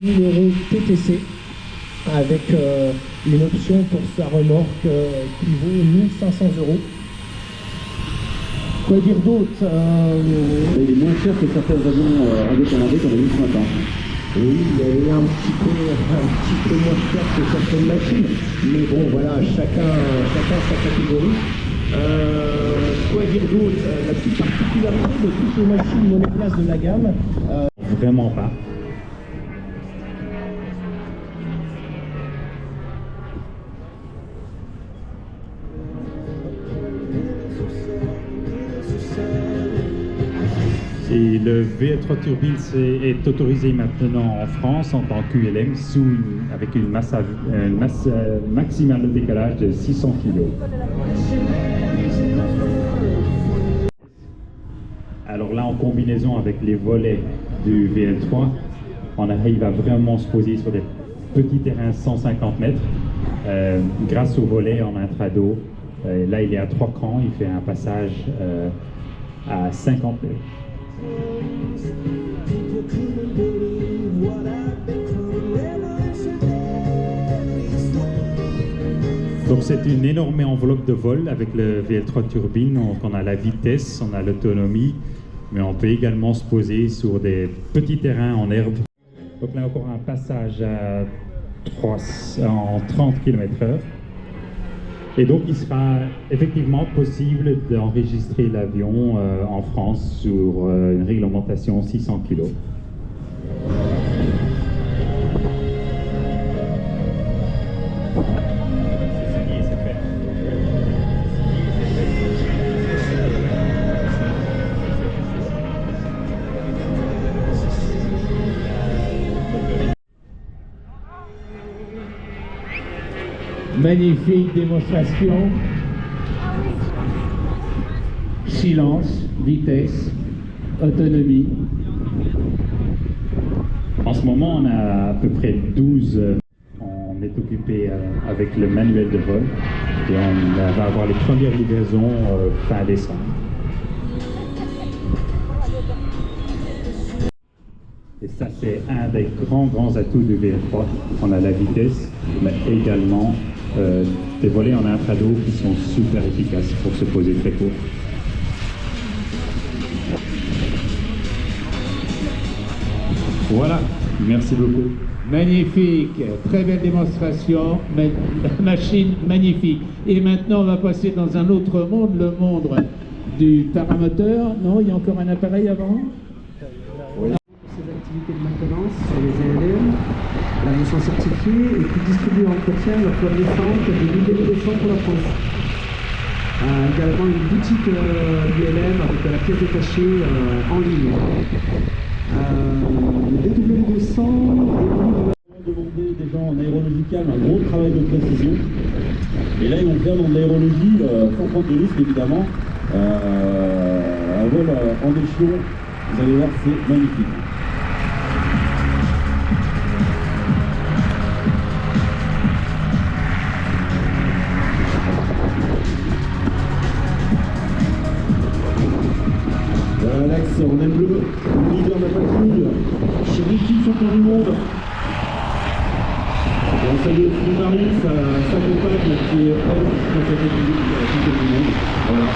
numéro TTC avec une option pour sa remorque qui vaut 1500 €. Quoi dire d'autre Il est moins cher que certains avions indépendants qu'on a vu ce matin. Oui, il est un petit peu moins cher que certaines machines, mais bon voilà, chacun sa catégorie. Quoi dire d'autre la petite particularité de toutes les machines monoplaces de la gamme. Vraiment pas. Et le VL3 turbine est autorisé maintenant en France en tant qu'ULM avec une masse maximale de décalage de 600 kg. Alors là, en combinaison avec les volets du VL3, on arrive à vraiment se poser sur des petits terrains 150 mètres. Grâce au volet en intrado, là il est à 3 crans, il fait un passage à 50 mètres. Donc c'est une énorme enveloppe de vol avec le VL3 turbine. Donc on a la vitesse, on a l'autonomie, mais on peut également se poser sur des petits terrains en herbe. Donc là encore un passage à 30 km/h. Et donc il sera effectivement possible d'enregistrer l'avion en France sur une réglementation 600 kg. Magnifique démonstration. Silence, vitesse, autonomie. En ce moment, on a à peu près 12. On est occupé avec le manuel de vol et on va avoir les premières livraisons fin décembre. Et ça, c'est un des grands atouts du VL3. On a la vitesse, mais également des volets en intrado qui sont super efficaces pour se poser très court. Voilà, merci beaucoup. Magnifique, très belle démonstration, machine magnifique. Et maintenant, on va passer dans un autre monde, le monde du paramoteur. Non, il y a encore un appareil avant. Oui. Ces activités de maintenance sur les ALM, l'avion sont certifiés et qui distribuent et entretiennent leur flotte décente de milliers de décents pour la France. Également une boutique ULM avec la pièce détachée en ligne. Le DW200 demander des gens en aérological un gros travail de précision. Et là, ils vont faire dans de l'aérologie, sans prendre de risque évidemment. Un vol en échelon, vous allez voir, c'est magnifique. L'axe en aile bleue, le leader de la patrouille, chez Ricky, champion du monde. On salue Marie, sa compagne qui est prête dans cette équipe champion du monde. Voilà.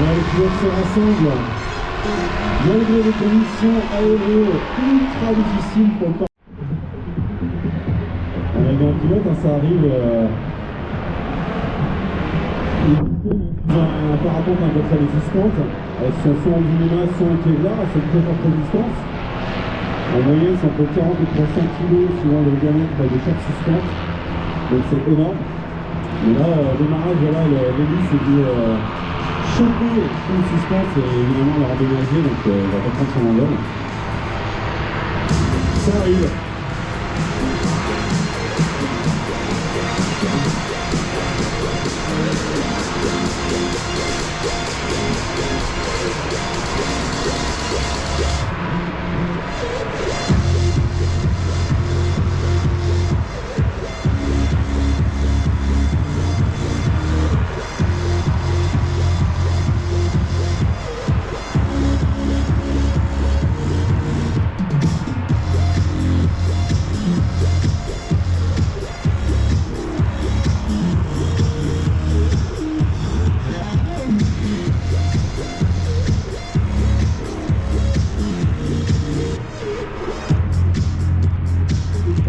Les pilotes se rassemblent malgré les conditions aéro ultra difficiles pour le temps. Avec un pilote, ça arrive un parapente un peu très résistante, soit en lumineuse, soit en Kevlar, à cette très forte résistance. En moyenne, c'est entre 40 et 300 kg suivant le diamètre de chaque suspente. Donc c'est énorme. Mais là, démarrage, voilà, l'hélice est dit choper le suspense et évidemment la redégager, donc il va reprendre son envol. Ça arrive.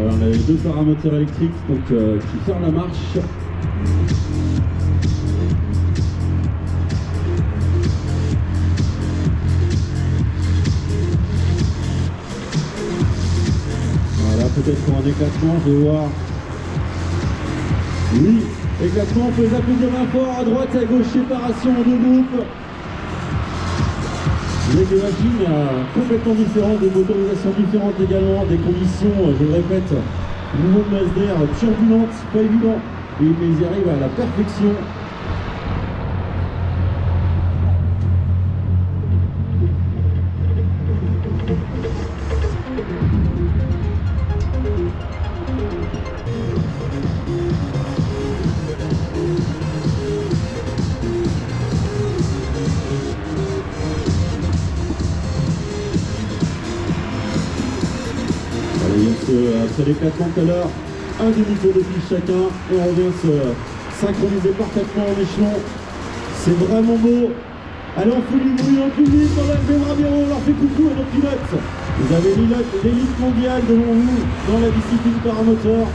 Alors on a les deux paramoteurs électriques donc, qui ferment la marche. Voilà, peut-être pour un éclatement, je vais voir. Oui, éclatement, on peut les applaudir main fort, à droite, à gauche, séparation en deux groupes. Avec des machines complètement différentes, des motorisations différentes également, des conditions, je le répète, mouvement de masse d'air turbulente, pas évident, mais ils y arrivent à la perfection. Après l'éclatement tout à l'heure, un demi-tour de piste chacun et on revient se synchroniser parfaitement en échelon. C'est vraiment beau. Allez, on fait du bruit en public, on lève les bras bien haut, on leur fait coucou à nos pilotes. Vous avez l'élite mondiale devant vous dans la discipline paramoteur.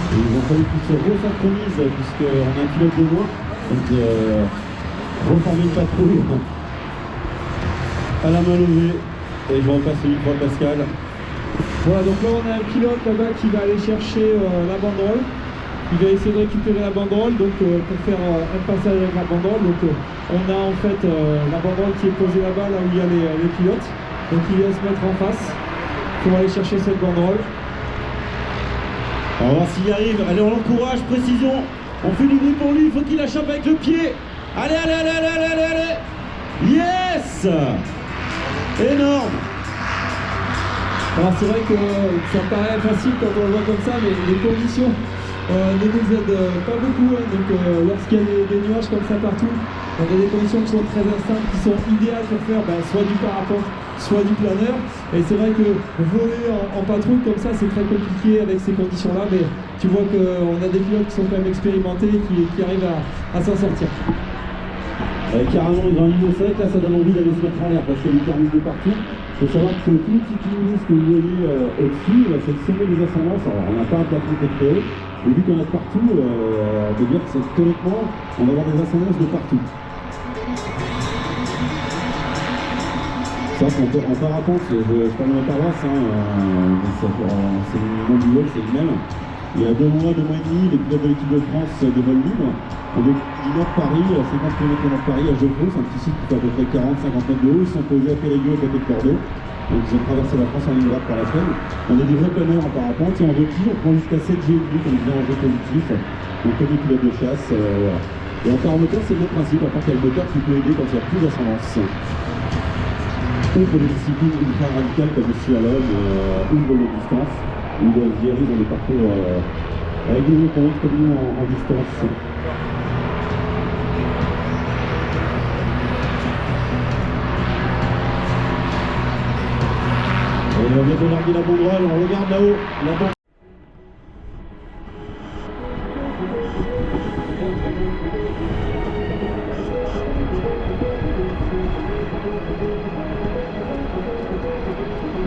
Et il va falloir qu'ils se resynchronisent puisqu'on a un pilote de moins. Donc, reformer une patrouille à la main levée et je repasse le micro à Pascal. Voilà, donc là on a un pilote là-bas qui va aller chercher la banderole. Il va essayer de récupérer la banderole donc, pour faire un passage avec la banderole. Donc on a en fait la banderole qui est posée là-bas, là où il y a les pilotes. Donc il vient se mettre en face pour aller chercher cette banderole. On va voir s'il y arrive. Allez, on l'encourage, précision. On fait du bruit pour lui, il faut qu'il la chope avec le pied. Allez, allez, allez, allez, allez, allez. Yes. Énorme. Alors c'est vrai que ça paraît facile quand on le voit comme ça, mais les conditions ne nous aident pas beaucoup. Hein. Donc lorsqu'il y a des nuages comme ça partout, on a des conditions qui sont très instantes, qui sont idéales pour faire soit du parapente, soit du planeur. Et c'est vrai que voler en patrouille comme ça, c'est très compliqué avec ces conditions-là, mais tu vois qu'on a des pilotes qui sont quand même expérimentés, qui arrivent à s'en sortir. Carrément, ils ont un niveau 7, là ça donne envie d'aller se mettre en l'air parce qu'il y a des termines de partout. Il faut savoir que tout le petit lumineux que vous voyez au-dessus, c'est le sommet des ascendances. Alors on n'a pas un plafond qui est très haut, mais vu qu'on a de partout, on peut dire que c'est honnêtement, on va avoir des ascendances de partout. Ça, en parapente, je parle de ma paroisse, hein, c'est le nom du vol, c'est le même. Il y a 2 mois et demi, les pilotes de l'équipe de France de vol libre ont découvert Paris, à 50 km de Paris, à Geoffroy, c'est un petit site qui fait à peu près 40-50 mètres de haut. Ils sont posés à Périgueux, à côté de Bordeaux. Donc ils ont traversé la France en ligne droite par la semaine. On est des vrais planeurs en parapente et en rôti, on prend jusqu'à 7 G comme je disais en jeu positif. Donc comme des pilotes de chasse, voilà. Et en paramoteur, c'est le même principe, à part qu'il y a le moteur qui peut aider quand il y a plus d'ascendance. Ou pour des disciplines ultra radicales comme le slalom ou le vol de distance, où les GRI ont des parcours avec des autoroutes comme nous en distance. Et on vient de larguer la banderole, on regarde là-haut, la banderole.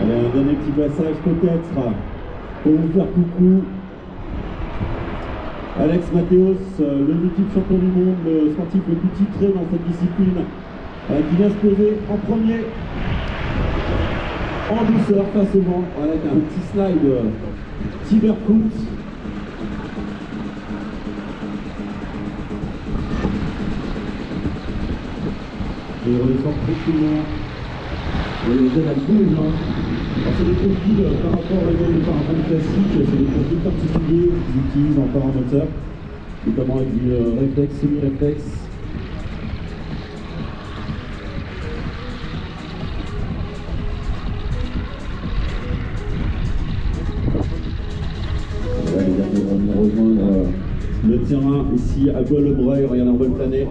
Allez, un dernier petit passage peut-être pour vous faire coucou. Alex Mathéos, le multiple champion du monde, le sportif le plus titré dans cette discipline, qui vient se poser en premier. en douceur face au vent, avec un petit slide Tiberfoot. Et il redescend tranquillement. Et les aides à bouge. Alors c'est des profils par rapport à des paramètres classiques, c'est des profils particuliers qu'ils utilisent en paramoteur, notamment avec du réflexe, semi-réflexe. Voilà, les derniers vont venir rejoindre le terrain ici à Bois-le-Breuil, regardez en bonne planète.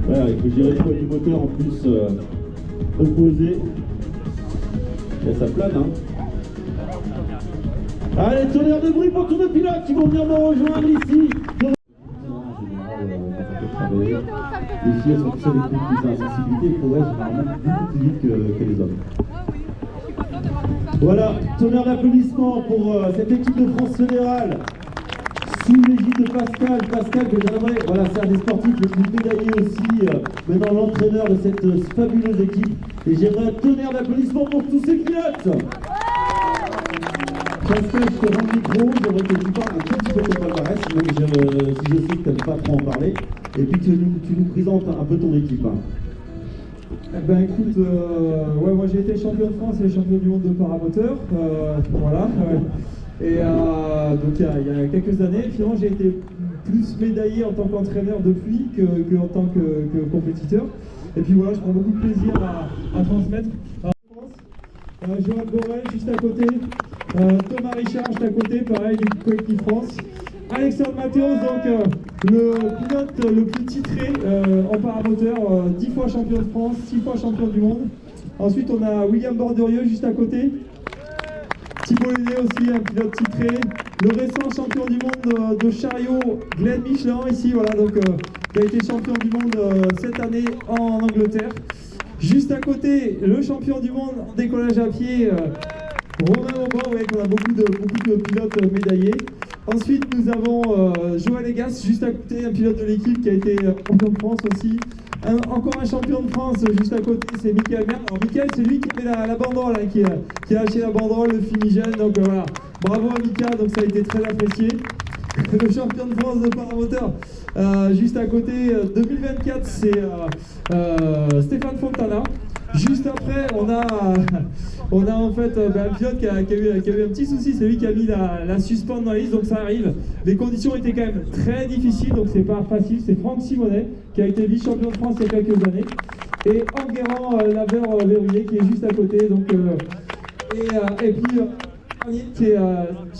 Voilà, il faut gérer le poids du moteur en plus opposé. Et ça plane, hein. Allez, tonnerre de bruit pour tous nos pilotes qui vont venir nous rejoindre ici. Les filles, elles sont toutes seules les plus à sensibilité, il faudrait généralement beaucoup plus vite que les hommes. Voilà, tonnerre d'applaudissements pour cette équipe de France fédérale. Sous l'égide de Pascal que j'aimerais, voilà, c'est un des sportifs le plus médaillé aussi, maintenant l'entraîneur de cette fabuleuse équipe. Et j'aimerais un tonnerre d'applaudissements pour tous ces pilotes. Pascal, je te rends le micro, j'aimerais que tu parles un tout petit peu de ton palmarès, même si je sais que tu n'aimes pas trop en parler, et puis que tu nous présentes un peu ton équipe. Hein. Eh ben écoute, ouais, moi j'ai été champion de France et champion du monde de paramoteur, voilà. Et donc il y a quelques années, finalement j'ai été plus médaillé en tant qu'entraîneur depuis que en tant que compétiteur. Et puis voilà, je prends beaucoup de plaisir à transmettre. Joël Borel juste à côté, Thomas Richard juste à côté, pareil du collectif France. Alexandre Mathéos, donc le pilote le plus titré en paramoteur, 10 fois champion de France, 6 fois champion du monde. Ensuite on a William Borderieux juste à côté. Thibaut Léné aussi, un pilote titré. Le récent champion du monde de chariot, Glenn Michelin, ici, voilà, donc qui a été champion du monde cette année en Angleterre. Juste à côté, le champion du monde en décollage à pied, Romain Aubin, ouais, qu'on a beaucoup de pilotes médaillés. Ensuite, nous avons Joël Egas, juste à côté, un pilote de l'équipe qui a été champion de France aussi. Encore un champion de France juste à côté, c'est Michael Merck. Alors Michael, c'est lui qui avait la banderole, hein, qui a acheté la banderole, le fumigène, donc voilà. Bravo à Mika, donc ça a été très apprécié. Le champion de France de paramoteur, juste à côté, 2024, c'est Stéphane Fontana. Juste après, on a en fait un pilote qui a eu un petit souci, c'est lui qui a mis la suspente dans la liste, donc ça arrive. Les conditions étaient quand même très difficiles, donc c'est pas facile. C'est Franck Simonet qui a été vice-champion de France il y a quelques années. Et Enguerrand Laveur-Verrouillé qui est juste à côté. Donc, et puis c'est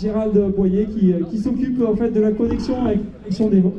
Gérald Boyer qui s'occupe en fait de la connexion avec son démon.